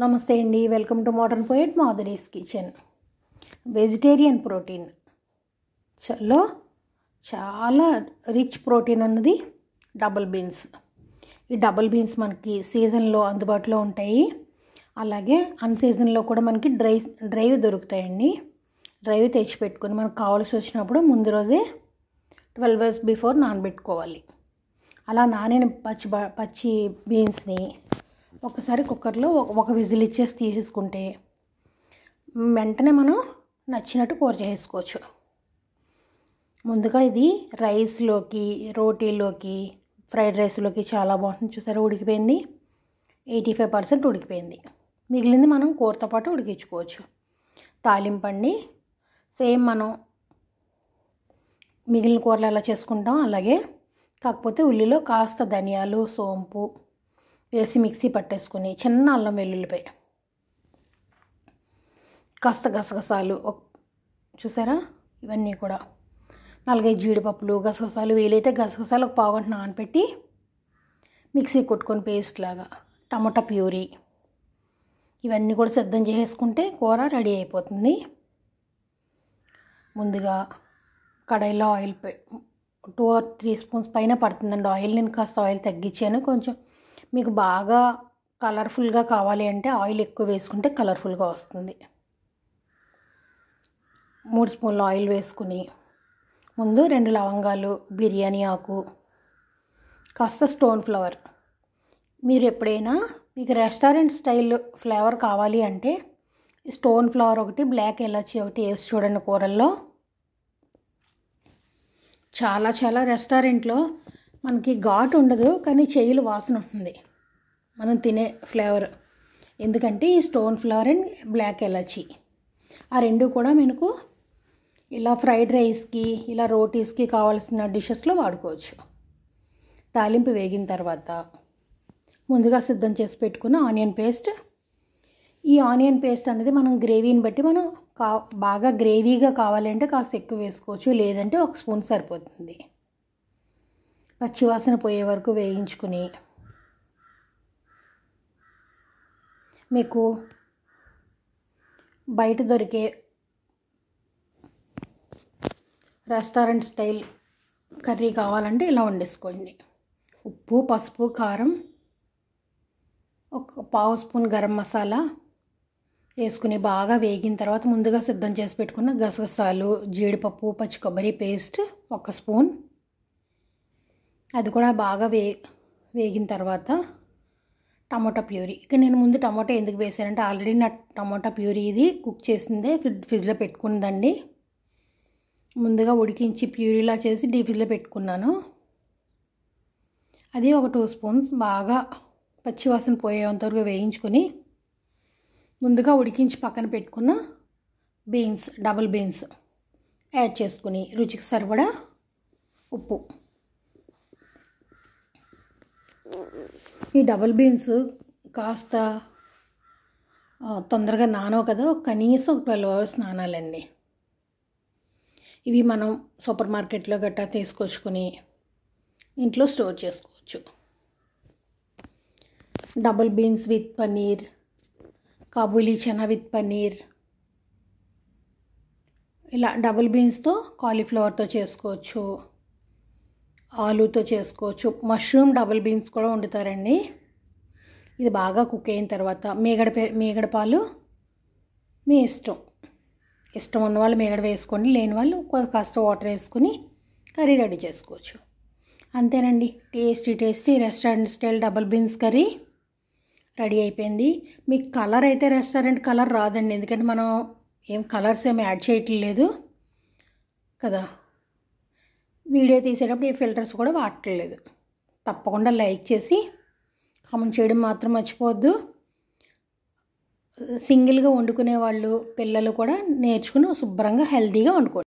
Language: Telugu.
నమస్తే అండి, welcome to modern poet Madhuri's kitchen. Vegetarian protein చాలా రిచ్ ప్రోటీన్ ఉన్నది డబుల్ బీన్స్. ఈ డబుల్ బీన్స్ మనకి సీజన్లో అందుబాటులో ఉంటాయి, అలాగే అన్ సీజన్లో కూడా మనకి డ్రైవ్ దొరుకుతాయండి. డ్రైవ్ తెచ్చిపెట్టుకొని మనకు కావాల్సి వచ్చినప్పుడు ముందు రోజే 12 hours బిఫోర్ నానబెట్టుకోవాలి. అలా నానిన పచ్చి బీన్స్ని ఒకసారి కుక్కర్లో ఒక విజిల్ ఇచ్చేసి తీసేసుకుంటే వెంటనే మనం నచ్చినట్టు కూర చేసుకోవచ్చు. ముందుగా ఇది రైస్లోకి, రోటీలోకి, ఫ్రైడ్ రైస్లోకి చాలా బాగుంటుంది. చూసారా, ఉడికిపోయింది, 85% ఉడికిపోయింది. మిగిలింది మనం కూరతో పాటు ఉడికించుకోవచ్చు. తాలింపండి, సేమ్ మనం మిగిలిన కూరలు ఎలా చేసుకుంటాం అలాగే, కాకపోతే ఉల్లిలో కాస్త ధనియాలు, సోంపు వేసి మిక్సీ పట్టేసుకొని చిన్న అల్లం వెల్లుల్లిపాయ, కాస్త గసగసాలు, చూసారా ఇవన్నీ కూడా 4-5 జీడిపప్పులు, గసగసాలు, వీలైతే గసగసాలు ఒక పావుగంట నానపెట్టి మిక్సీ కొట్టుకొని పేస్ట్ లాగా, టమాటా ప్యూరీ, ఇవన్నీ కూడా సిద్ధం చేసేసుకుంటే కూర రెడీ అయిపోతుంది. ముందుగా కడాయిలో ఆయిల్ 2 or 3 spoons పైన పడుతుందండి ఆయిల్. నేను కాస్త ఆయిల్ తగ్గించాను. కొంచెం మీకు బాగా కలర్ఫుల్గా కావాలి అంటే ఆయిల్ ఎక్కువ వేసుకుంటే కలర్ఫుల్గా వస్తుంది. 3 స్పూన్ల ఆయిల్ వేసుకుని ముందు 2 లవంగాలు, బిర్యానీ ఆకు, కాస్త స్టోన్ ఫ్లవర్. మీరు ఎప్పుడైనా మీకు రెస్టారెంట్ స్టైల్ ఫ్లేవర్ కావాలి అంటే స్టోన్ ఫ్లవర్ ఒకటి, బ్లాక్ ఎలాచీ ఒకటి వేసి చూడండి కూరల్లో. చాలా రెస్టారెంట్లో మనకి ఘాటు ఉండదు, కానీ చెయ్యిలు వాసన ఉంటుంది మనం తినే ఫ్లేవర్. ఎందుకంటే ఈ స్టోన్ ఫ్లవర్ అండ్ బ్లాక్ ఎలాచీ ఆ రెండు కూడా మనకు ఇలా ఫ్రైడ్ రైస్కి, ఇలా రోటీస్కి కావాల్సిన డిషెస్లో వాడుకోవచ్చు. తాలింపు వేగిన తర్వాత ముందుగా సిద్ధం చేసి పెట్టుకున్న ఆనియన్ పేస్ట్. ఈ ఆనియన్ పేస్ట్ అనేది మనం గ్రేవీని బట్టి మనం బాగా గ్రేవీగా కావాలంటే కాస్త ఎక్కువ వేసుకోవచ్చు, లేదంటే 1 స్పూన్ సరిపోతుంది. పచ్చివాసన పోయే వరకు వేయించుకుని మీకు బయట దొరికే రెస్టారెంట్ స్టైల్ కర్రీ కావాలంటే ఇలా వండేసుకోండి. ఉప్పు, పసుపు, కారం, 1 పావు స్పూన్ గరం మసాలా వేసుకుని బాగా వేగిన తర్వాత ముందుగా సిద్ధం చేసి పెట్టుకున్న గసగసాలు, జీడిపప్పు, పచ్చి కొబ్బరి పేస్ట్ 1 స్పూన్, అది కూడా బాగా వేగిన తర్వాత టమాటా ప్యూరీ. ఇక నేను ముందు టమాటా ఎందుకు వేసానంటే ఆల్రెడీ నా టమాటా ప్యూరీ ఇది కుక్ చేసిందే ఫ్రిడ్జ్లో పెట్టుకుందండి. ముందుగా ఉడికించి ప్యూరీలా చేసి డీప్ ఫ్రిడ్జ్లో పెట్టుకున్నాను. అది 1 2 స్పూన్స్ బాగా పచ్చివాసన పోయేంతవరకు వేయించుకొని ముందుగా ఉడికించి పక్కన పెట్టుకున్న బీన్స్, డబుల్ బీన్స్ యాడ్ చేసుకుని రుచికి సరిపడా ఉప్పు. ఈ డబుల్ బీన్స్ కాస్త తొందరగా నానవు కదా, కనీసం 12 hours నానాలండి. ఇవి మనం సూపర్ మార్కెట్లో గట్టా తీసుకొచ్చుకొని ఇంట్లో స్టోర్ చేసుకోవచ్చు. Double beans with paneer, Kabuli chana with paneer, ఇలా డబుల్ బీన్స్తో కాలీఫ్లవర్తో చేసుకోవచ్చు, ఆలూతో చేసుకోవచ్చు, మష్రూమ్ డబుల్ బీన్స్ కూడా వండుతారండి. ఇది బాగా కుక్ అయిన తర్వాత మీగడ పాలు మీ ఇష్టం ఉన్న వాళ్ళు మీగడ వేసుకోండి, లేని వాళ్ళు కాస్త వాటర్ వేసుకుని కర్రీ రెడీ చేసుకోవచ్చు. అంతేనండి, tasty restaurant style double beans curry ready అయిపోయింది. మీకు కలర్ అయితే రెస్టారెంట్ కలర్ రాదండి, ఎందుకంటే మనం కలర్స్ ఏమి యాడ్ చేయట్లేదు కదా. వీడియో తీసేటప్పుడు ఏ ఫిల్టర్స్ కూడా వాడట్లేదు. తప్పకుండా లైక్ చేసి కామెంట్ చేయడం మాత్రం మర్చిపోవద్దు. సింగిల్గా వండుకునే వాళ్ళు, పిల్లలు కూడా నేర్చుకుని శుభ్రంగా హెల్తీగా వండుకోండి.